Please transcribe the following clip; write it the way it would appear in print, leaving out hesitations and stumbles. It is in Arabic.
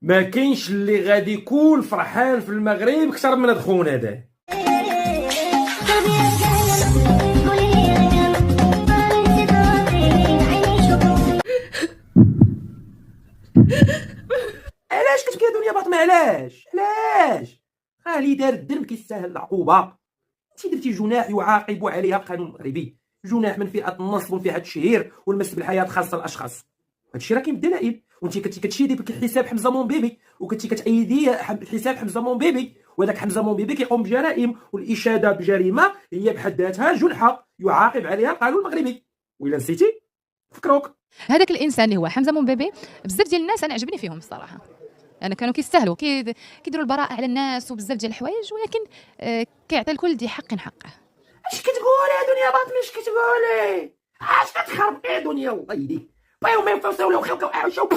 ما كاينش اللي غادي يكون فرحان في المغرب اكثر من هاد خونا هذا. علاش كتبكي يا دنيا باطمه؟ علاش اللي دار الذنب كيستاهل العقوبه. انت درتي جناح يعاقب عليها القانون المغربي، جناح من فئه النصب وفئه التشهير والمس بالحياه خاصه الاشخاص. هادشي راه كاين بالدلائل، وانت كنتي كتشيدي بحساب حمزه مونبيبي وكنتي كتأيدي حساب حمزه مونبيبي، وهذاك حمزه مونبيبي كيقوم بجرائم، والاشاده بجريمه هي بحد ذاتها جنحه يعاقب عليها القانون المغربي. وإلا نسيتي فكروك. هذاك الانسان اللي هو حمزه مونبيبي، بزاف ديال الناس انا عجبني فيهم الصراحه، انا كانوا كيستاهلوا كيديروا البراءه على الناس وبزاف ديال الحوايج، ولكن كيعطي الكل ذي حق حقه. اش كتقولي يا دنيا باطمه؟ اش كتقولي؟ اش كتخربقي يا دنيا؟ والله يديك بغيو ما ينفعوا ولاو خلقوا اعشوا.